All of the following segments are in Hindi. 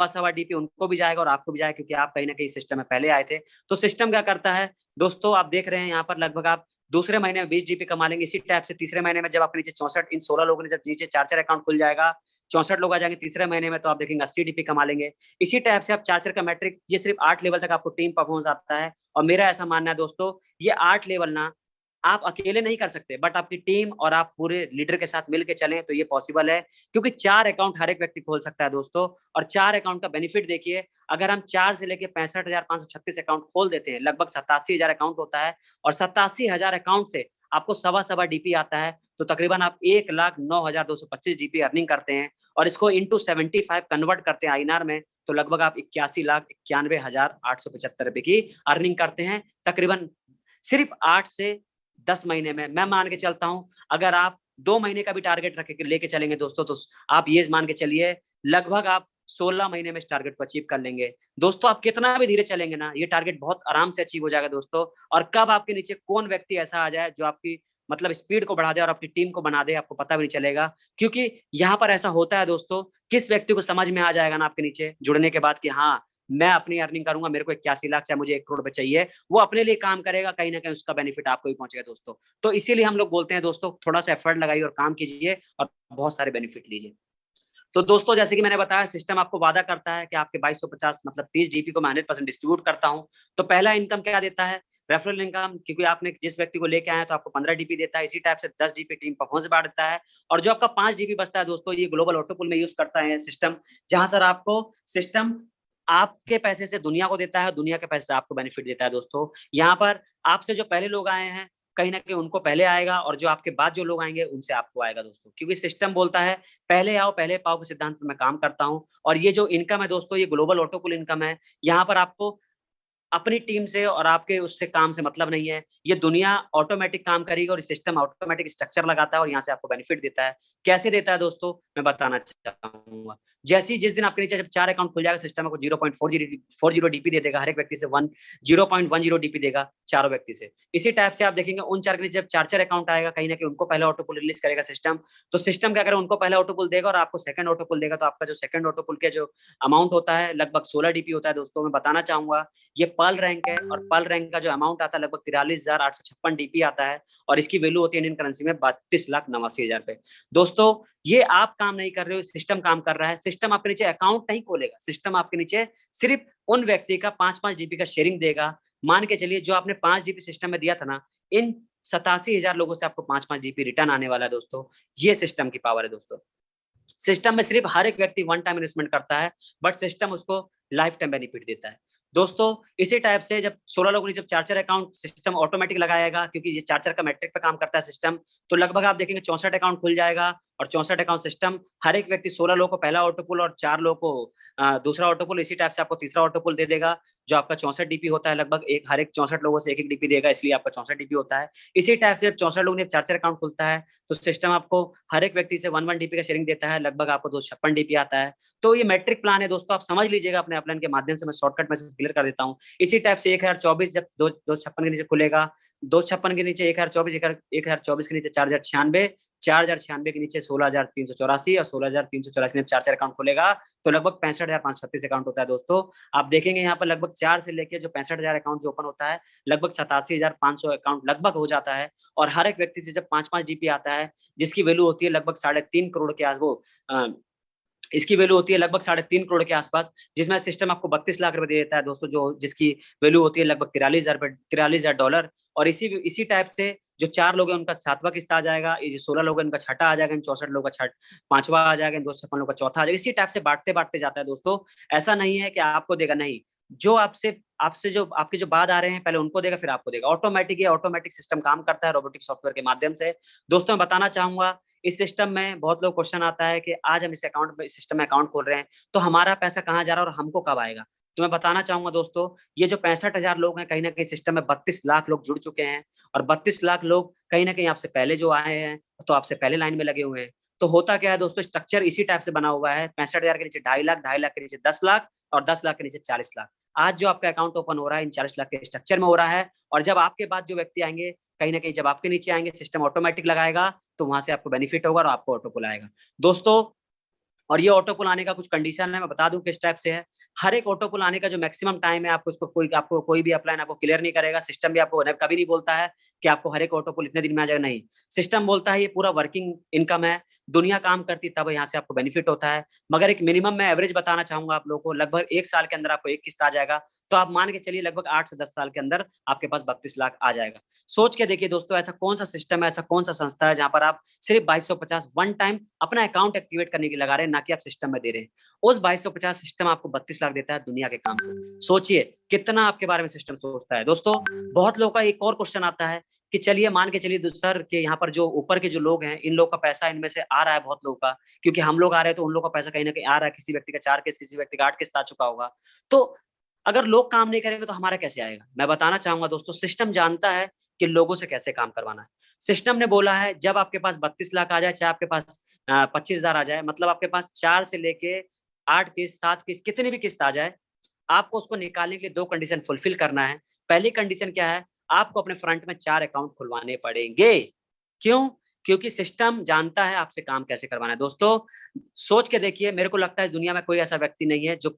सवा डीपी उनको भी जाएगा और आपको भी जाएगा, क्योंकि आप कहीं ना कहीं सिस्टम में पहले आए थे। तो सिस्टम क्या करता है दोस्तों, आप देख रहे हैं यहाँ पर लगभग आप दूसरे महीने में 20 जीपी कमा लेंगे। इसी टाइप से तीसरे महीने में जब आपके नीचे 64, इन 16 लोगों ने जब नीचे 4-4 अकाउंट खुल जाएगा, 64 लोग आ जाएंगे तीसरे महीने में, तो आप देखेंगे 80 डीपी कमा लेंगे। इसी टाइप से आप 4-4 का मैट्रिक, ये सिर्फ 8 लेवल तक आपको टीम परफॉर्मेंस आता है। और मेरा ऐसा मानना है दोस्तों, ये 8 लेवल ना आप अकेले नहीं कर सकते, बट आपकी टीम और आप पूरे लीडर के साथ मिलकर चलें तो ये पॉसिबल है। क्योंकि 4 अकाउंट हर एक व्यक्ति खोल सकता है दोस्तों, और 4 अकाउंट का बेनिफिट देखिए, अगर हम 4 से लेके 65,536 अकाउंट खोल देते हैं, लगभग 87,000 अकाउंट होता है, और 87,000 अकाउंट से आपको सवा सवा डीपी आता है, तो तकरीबन आप 1,09,225 डीपी अर्निंग करते हैं। और इसको इंटू 75 कन्वर्ट करते हैं आईएनआर में, तो लगभग आप 81,91,875 रुपए की अर्निंग करते हैं, तकरीबन सिर्फ 8 से 10 महीने में। मैं मान के चलता हूं, अगर आप 2 महीने का भी टारगेट रख के लेके चलेंगे दोस्तों, तो आप ये मान के चलिए लगभग आप 16 महीने में इस टारगेट को अचीव कर लेंगे। दोस्तों आप कितना भी धीरे चलेंगे ना, ये टारगेट बहुत आराम से अचीव हो जाएगा दोस्तों। और कब आपके नीचे कौन व्यक्ति ऐसा आ जाए जो आपकी मतलब स्पीड को बढ़ा दे और अपनी टीम को बना दे, आपको पता भी नहीं चलेगा। क्योंकि यहाँ पर ऐसा होता है दोस्तों, किस व्यक्ति को समझ में आ जाएगा ना आपके नीचे जुड़ने के बाद कि हाँ मैं अपनी अर्निंग करूंगा, मेरे को 81 लाख चाहे मुझे 1 करोड़ रुपए चाहिए, वो अपने लिए काम करेगा, कहीं ना कहीं उसका बेनिफिट आपको ही पहुंचेगा दोस्तों। तो इसीलिए हम लोग बोलते हैं दोस्तों, थोड़ा सा एफर्ट लगाइए और काम कीजिए और बहुत सारे बेनिफिट लीजिए। तो दोस्तों जैसे कि मैंने बताया, सिस्टम आपको वादा करता है कि आपके 2250 मतलब 30 जीपी को मैं 100% डिस्ट्रीब्यूट करता हूं। तो पहला इनकम क्या देता है, रेफरल इनकम, क्योंकि आपने जिस व्यक्ति को लेके आए तो आपको 15 डीपी देता है। इसी टाइप से 10 डीपी टीम परफॉर्मेंस बांटता है। और जो आपका 5 डीपी बचता है दोस्तों, ये ग्लोबल ऑटोपुल में यूज करता है सिस्टम, जहां सर आपको सिस्टम आपके पैसे से दुनिया को देता है, दुनिया के पैसे से आपको बेनिफिट देता है दोस्तों। यहाँ पर आपसे जो पहले लोग आए हैं, कहीं ना कहीं उनको पहले आएगा, और जो आपके बाद जो लोग आएंगे उनसे आपको आएगा दोस्तों, क्योंकि सिस्टम बोलता है पहले आओ पहले पाओ के सिद्धांत पर मैं काम करता हूं। और ये जो इनकम है दोस्तों, ये ग्लोबल ऑटोपुल इनकम है। यहाँ पर आपको अपनी टीम से और आपके उससे काम से मतलब नहीं है, ये दुनिया ऑटोमेटिक काम करेगी और सिस्टम ऑटोमेटिक स्ट्रक्चर लगाता है और यहाँ से आपको बेनिफिट देता है। कैसे देता है दोस्तों, मैं बताना चाहूंगा। जैसे जिस दिन आपके नीचे जब 4 अकाउंट खुल जाएगा, सिस्टम आपको 0.40 डीपी दे देगा, हर एक व्यक्ति से 0.10 डीपी देगा चारों व्यक्ति से। इसी टाइप से आप देखेंगे उन 4 के नीचे जब 4-4 अकाउंट आएगा, कहीं ना कहीं उनको पहले ऑटोपुल रिलीज करेगा सिस्टम। तो सिस्टम क्या करेगा, उनको पहले ऑटोपुल देगा और आपको सेकंड ऑटोपुल देगा। तो आपका जो सेकंड ऑटोपुल के जो अमाउंट होता है लगभग 16 डीपी होता है दोस्तों। मैं बताना चाहूंगा, ये पर्ल रैंक है, और पर्ल रैंक का जो अमाउंट आता है लगभग 43,856 डीपी आता है, और इसकी वैल्यू होती है इंडियन करेंसी में 32,89,000 रुपए। दोस्तों ये आप काम नहीं कर रहे हो, सिस्टम काम कर रहा है। सिस्टम आपके नीचे अकाउंट नहीं खोलेगा, सिस्टम आपके नीचे सिर्फ उन व्यक्ति का 5-5 जीबी का शेयरिंग देगा। मान के चलिए जो आपने 5 जीबी सिस्टम में दिया था ना, इन 87,000 लोगों से आपको 5-5 जीबी रिटर्न आने वाला है दोस्तों। ये सिस्टम की पावर है दोस्तों। सिस्टम में सिर्फ हर एक व्यक्ति वन टाइम इन्वेस्टमेंट करता है, बट सिस्टम उसको लाइफ टाइम बेनिफिट देता है दोस्तों। इसी टाइप से जब 16 लोगों ने जब 4-4 अकाउंट सिस्टम ऑटोमेटिक लगाएगा, क्योंकि ये 4-4 का मैट्रिक पे काम करता है सिस्टम, तो लगभग आप देखेंगे 64 अकाउंट खुल जाएगा। और 64 अकाउंट सिस्टम हर एक व्यक्ति 16 लोगों को पहला ऑटोपुल और 4 लोगों को दूसरा ऑटोपुल, इसी टाइप से आपको तीसरा ऑटोपुल दे देगा। जो आपका 64 डीपी होता है, लगभग एक हर एक 64 लोगों से एक एक डीपी देगा, इसलिए आपका 64 डीपी होता है। इसी टाइप से जब 64 लोगों ने 4-4 अकाउंट खुलता है, तो सिस्टम आपको हर एक व्यक्ति से 1-1 डीपी का शेयरिंग देता है, लगभग आपको 256 डीपी आता है। तो ये मैट्रिक प्लान है दोस्तों, आप समझ लीजिएगा अपने अपलाइन के माध्यम से, मैं शॉर्टकट में क्लियर कर देता हूँ। इसी टाइप से 1024 जब 256 के नीचे खुलेगा, 256 के नीचे 1024, 1024 के नीचे 4096, 4096 के नीचे 16,384, और 16,384 में 4-4 अकाउंट खुलेगा, तो लगभग 65,536 अकाउंट होता है दोस्तों। आप देखेंगे यहाँ पर लगभग 4 से लेके जो 65,000 अकाउंट जो ओपन होता है, लगभग 87,500 अकाउंट लगभग हो जाता है। और हर एक व्यक्ति से जब 5-5 जीपी आता है, जिसकी वैल्यू होती है लगभग 3.5 करोड़ के इसकी वैल्यू होती है लगभग 3.5 करोड़ के आसपास, जिसमें सिस्टम आपको 32 लाख रुपए दे देता है दोस्तों, जो जिसकी वैल्यू होती है लगभग 43,000 डॉलर। और इसी टाइप से जो 4 लोग हैं उनका 7वां किस्त आ जाएगा, ये जो 16 लोग हैं उनका छठा आ जाएगा, इन 64 लोगों का 5वां आ जाएगा, इन 256 लोगों का चौथा आ जाएगा। इसी टाइप से बांटते बांटते जाता है दोस्तों। ऐसा नहीं है कि आपको देगा, नहीं, जो आपसे आपसे जो आपके जो बाद आ रहे हैं पहले उनको देगा फिर आपको देगा। ऑटोमेटिक, ये ऑटोमेटिक सिस्टम काम करता है रोबोटिक सॉफ्टवेयर के माध्यम से। दोस्तों मैं बताना चाहूंगा, इस सिस्टम में बहुत लोग क्वेश्चन आता है कि आज हम इस अकाउंट में सिस्टम में अकाउंट खोल रहे हैं, तो हमारा पैसा कहाँ जा रहा है और हमको कब आएगा। तो मैं बताना चाहूंगा दोस्तों, ये जो 65,000 लोग हैं, कहीं ना कहीं सिस्टम में 32 लाख लोग जुड़ चुके हैं, और 32 लाख लोग कहीं ना कहीं आपसे पहले जो आए हैं, तो आपसे पहले लाइन में लगे हुए हैं। तो होता क्या है दोस्तों, स्ट्रक्चर इसी टाइप से बना हुआ है, 65,000 के नीचे 2.5 लाख, 2.5 लाख के नीचे 10 लाख, और 10 लाख के नीचे 40 लाख। आज जो आपका अकाउंट ओपन हो रहा है इन 40 लाख के स्ट्रक्चर में हो रहा है, और जब आपके बाद जो व्यक्ति आएंगे, कहीं ना कहीं जब आपके नीचे आएंगे, सिस्टम ऑटोमेटिक लगाएगा, तो वहां से आपको बेनिफिट होगा और आपको ऑटो पुल आएगा दोस्तों। और ये ऑटो पुल आने का कुछ कंडीशन है, मैं बता दूं किस टाइप से है। हर एक ऑटो पुल आने का जो मैक्सिमम टाइम है, आपको कोई भी अपलाइन आपको क्लियर नहीं करेगा। सिस्टम भी आपको कभी नहीं बोलता है कि आपको हर एक ऑटो पुल इतने दिन में आ जाएगा, नहीं। सिस्टम बोलता है ये पूरा वर्किंग इनकम है, दुनिया काम करती तब यहाँ से आपको बेनिफिट होता है। मगर एक मिनिमम मैं एवरेज बताना चाहूंगा आप लोगों को, लगभग 1 साल के अंदर आपको एक किस्त आ जाएगा। तो आप मान के चलिए लगभग 8 से 10 साल के अंदर आपके पास 32 लाख आ जाएगा। सोच के देखिए दोस्तों, ऐसा कौन सा सिस्टम है, ऐसा कौन सा संस्था है जहां पर आप सिर्फ 2250 वन टाइम अपना अकाउंट एक्टिवेट करने के लिए लगा रहे हैं, ना कि आप सिस्टम में दे रहे हैं। उस 2250 सिस्टम आपको 32 लाख देता है दुनिया के काम से। सोचिए कितना आपके बारे में सिस्टम सोचता है दोस्तों। बहुत लोगों का एक और क्वेश्चन आता है कि चलिए मान के चलिए सर के यहाँ पर जो ऊपर के जो लोग हैं, इन लोग का पैसा इनमें से आ रहा है बहुत लोगों का, क्योंकि हम लोग आ रहे हैं तो उन लोग का पैसा कहीं ना कहीं आ रहा है। किसी व्यक्ति का 4 किस्त, किसी व्यक्ति का 8 किस्त आ चुका होगा। तो अगर लोग काम नहीं करेंगे तो हमारा कैसे आएगा? मैं बताना चाहूंगा दोस्तों, सिस्टम जानता है कि लोगों से कैसे काम करवाना है। सिस्टम ने बोला है जब आपके पास 32 लाख आ जाए, चाहे आपके पास 25,000 आ जाए, मतलब आपके पास 4 से लेके 8 किस्त, 7 किस्त, कितनी भी किस्त आ जाए, आपको उसको निकालने के लिए 2 कंडीशन फुलफिल करना है। पहली कंडीशन क्या है? आपको अपने फ्रंट में 4 अकाउंट खुलवाने पड़ेंगे। क्यों? क्योंकि सिस्टम जानता है आपसे काम कैसे करवाना है। दोस्तों सोच के देखिए, मेरे को लगता है दुनिया में कोई ऐसा व्यक्ति नहीं है जो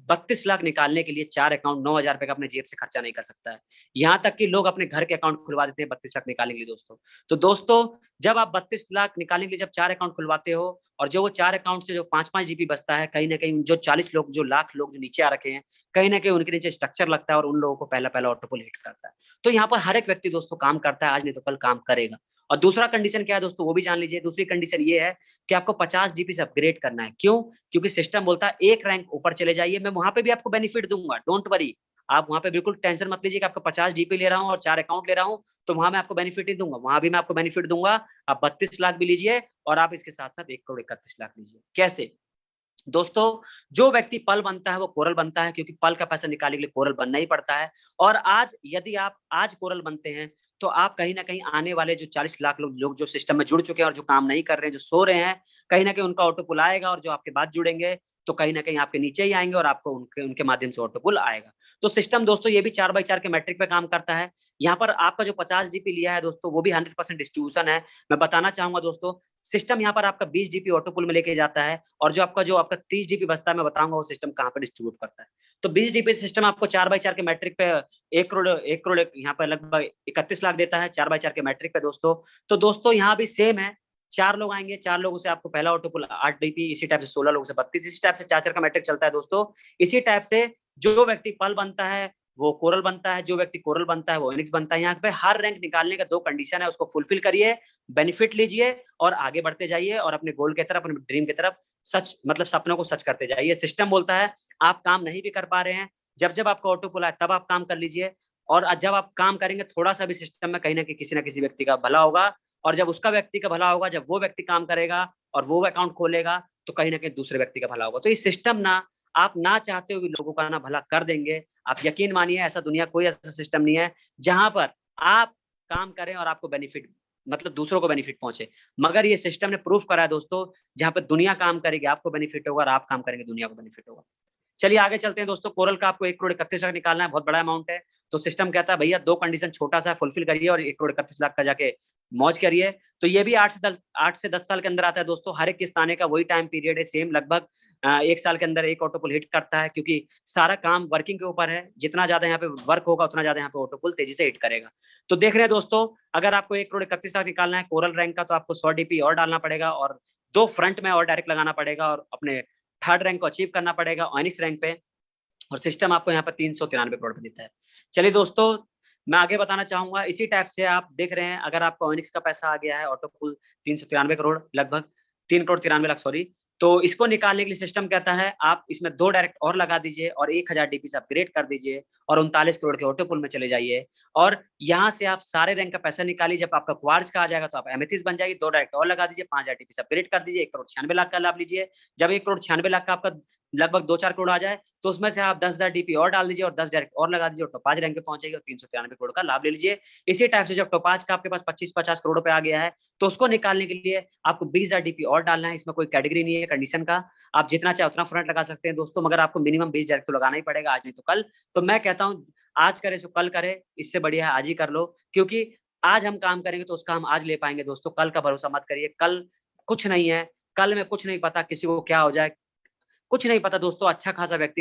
32 लाख निकालने के लिए 4 अकाउंट 9,000 रुपए का अपने जेब से खर्चा नहीं कर सकता है। यहाँ तक कि लोग अपने घर के अकाउंट खुलवा देते हैं 32 लाख निकालने के लिए दोस्तों। तो दोस्तों जब आप 32 लाख निकालने के लिए जब 4 अकाउंट खुलवाते हो, और जो वो 4 अकाउंट से जो 5-5 जीबी बचता है, कहीं ना कहीं जो 40 लोग, जो लाख लोग जो नीचे आ रखे हैं, कहीं ना कहीं उनके नीचे स्ट्रक्चर लगता है और उन लोगों को पहला पहला ऑटो पुल हिट करता है। तो यहाँ पर हर एक व्यक्ति दोस्तों काम करता है, आज नहीं तो कल काम करेगा। और दूसरा कंडीशन क्या है दोस्तों, वो भी जान लीजिए। दूसरी कंडीशन ये है कि आपको 50 जीबी से अपग्रेड करना है। क्यों? क्योंकि सिस्टम बोलता है एक रैंक ऊपर चले जाइए, मैं वहां पे भी आपको बेनिफिट दूंगा, डोंट वरी। आप वहां पे बिल्कुल टेंशन मत लीजिए कि आपको 50 जीबी ले रहा हूँ और 4 अकाउंट ले रहा हूँ तो वहां मैं आपको बेनिफिट नहीं दूंगा, वहां भी मैं आपको बेनिफिट दूंगा। आप 32 लाख भी लीजिए और आप इसके साथ साथ 1,31,00,000 लीजिए। कैसे? दोस्तों जो व्यक्ति पल बनता है वो कोरल बनता है, क्योंकि पल का पैसा निकालने के लिए कोरल बनना ही पड़ता है। और आज यदि आप आज कोरल बनते हैं तो आप कहीं ना कहीं आने वाले जो 40 लाख लोग जो सिस्टम में जुड़ चुके हैं और जो काम नहीं कर रहे हैं, जो सो रहे हैं, कहीं ना कहीं उनका ऑटो पुल आएगा। और जो आपके बाद जुड़ेंगे तो कहीं ना कहीं आपके नीचे ही आएंगे और आपको उनके उनके माध्यम से ऑटो पुल आएगा। तो सिस्टम दोस्तों ये भी 4x4 के मैट्रिक पे काम करता है। यहाँ पर आपका जो 50 जीपी लिया है दोस्तों, वो भी 100% डिस्ट्रीब्यूशन है। मैं बताना चाहूंगा दोस्तों, सिस्टम यहाँ पर आपका 20 जीबी ऑटो पुल में लेके जाता है, और जो आपका 30 जीबी बचता है, मैं बताऊंगा वो सिस्टम कहाँ पर डिस्ट्रीब्यूट करता है। तो 20 जीबी सिस्टम आपको 4x4 के मैट्रिक पे 1 करोड़ यहाँ पर लगभग 31 लाख देता है, 4x4 के मैट्रिक पे दोस्तों। तो दोस्तों यहाँ भी सेम है, 4 लोग आएंगे, 4 लोगों से आपको पहला ऑटो पुल 8 जीबी, इसी टाइप से 16 लोगों से 32, इसी टाइप से 4-4 का मैट्रिक चलता है दोस्तों। इसी टाइप से जो व्यक्ति पल बनता है वो कोरल बनता है, जो व्यक्ति कोरल बनता है वो एनिक्स बनता है। यहाँ पे हर रैंक निकालने का 2 कंडीशन है, उसको फुलफिल करिए, बेनिफिट लीजिए और आगे बढ़ते जाइए और अपने गोल की तरफ, अपने ड्रीम की तरफ सच मतलब सपनों को सच करते जाइए। सिस्टम बोलता है आप काम नहीं भी कर पा रहे हैं, जब जब आपका ऑटो पुल आए तब आप काम कर लीजिए। और जब आप काम करेंगे थोड़ा सा भी सिस्टम में कहीं ना किसी व्यक्ति का भला होगा। और जब उसका व्यक्ति का भला होगा, जब वो व्यक्ति काम करेगा और वो अकाउंट खोलेगा, तो कहीं ना कहीं दूसरे व्यक्ति का भला होगा। तो ये सिस्टम ना, आप ना चाहते हुए भी लोगों का ना भला कर देंगे। आप यकीन मानिए, ऐसा दुनिया कोई ऐसा सिस्टम नहीं है जहां पर आप काम करें और आपको बेनिफिट मतलब दूसरों को बेनिफिट पहुंचे। मगर ये सिस्टम ने प्रूफ करा है दोस्तों, जहां पर दुनिया काम करेगी आपको बेनिफिट होगा और आप काम करेंगे दुनिया को बेनिफिट होगा। चलिए आगे चलते हैं दोस्तों। कोरल का आपको 1,31,00,000 निकालना है, बहुत बड़ा अमाउंट है। तो सिस्टम कहता है भैया 2 कंडीशन छोटा सा फुलफिल करिए और 1,31,00,000 का जाके मौज करिए। तो ये भी 8 से 10 साल के अंदर आता है दोस्तों। हर एक किस्त आने का वही टाइम पीरियड है, सेम लगभग 1 साल के अंदर एक ऑटो पुल हिट करता है, क्योंकि सारा काम वर्किंग के ऊपर है। जितना ज्यादा यहाँ पे वर्क होगा उतना ज्यादा यहाँ पे ऑटो पुल तेजी से हिट करेगा। तो देख रहे हैं दोस्तों, अगर आपको 1,31,00,000 निकालना है कोरल रैंक का, तो आपको 100 डीपी और डालना पड़ेगा और 2 फ्रंट में और डायरेक्ट लगाना पड़ेगा और अपने थर्ड रैंक को अचीव करना पड़ेगा ऑनिक्स रैंक पे। और सिस्टम आपको यहाँ पर 393 करोड़ देता है। चलिए दोस्तों, मैं आगे बताना चाहूंगा इसी टाइप से। आप देख रहे हैं, अगर आपको ऑनिक्स का पैसा आ गया है ऑटो पुल 393 करोड़, लगभग 3,93,00,000 सॉरी, तो इसको निकालने के लिए सिस्टम कहता है आप इसमें 2 डायरेक्ट और लगा दीजिए और 1000 डीपी से अपग्रेड कर दीजिए और 39 करोड़ के ऑटो पुल में चले जाइए। और यहाँ से आप सारे रैंक का पैसा निकालिए। जब आपका क्वार्ज का आ जाएगा तो आप एमेथिस बन जाएगी, 2 डायरेक्ट और लगा दीजिए, 5000 डीपी से अपग्रेड कर दीजिए, 1,96,00,000 का लाभ लीजिए। जब 1,96,00,000 का आपका लगभग 2-4 करोड़ आ जाए तो उसमें से आप 10,000 डीपी और डाल दीजिए और 10 डायरेक्ट और लगा दीजिए और टोपाज रैंक पे पहुंचेगी और 393 करोड़ का लाभ ले लीजिए। इसी टाइप से जब टोपाज का आपके पास 25-50 करोड़ पे आ गया है तो उसको निकालने के लिए आपको 20,000 डीपी और डालना है। इसमें कोई कैटेगरी नहीं है कंडीशन का, आप जितना चाहे उतना फ्रंट लगा सकते हैं दोस्तों, मगर आपको मिनिमम 20 डायरेक्ट तो लगाना ही पड़ेगा, आज नहीं तो कल। तो मैं कहता हूँ आज करे सो कल करे, इससे बढ़िया है आज ही कर लो, क्योंकि आज हम काम करेंगे तो उसका हम आज ले पाएंगे दोस्तों। कल का भरोसा मत करिए, कल कुछ नहीं है। कल में कुछ नहीं पता किसी को क्या हो जाए, कुछ नहीं पता दोस्तों। अच्छा खासा व्यक्ति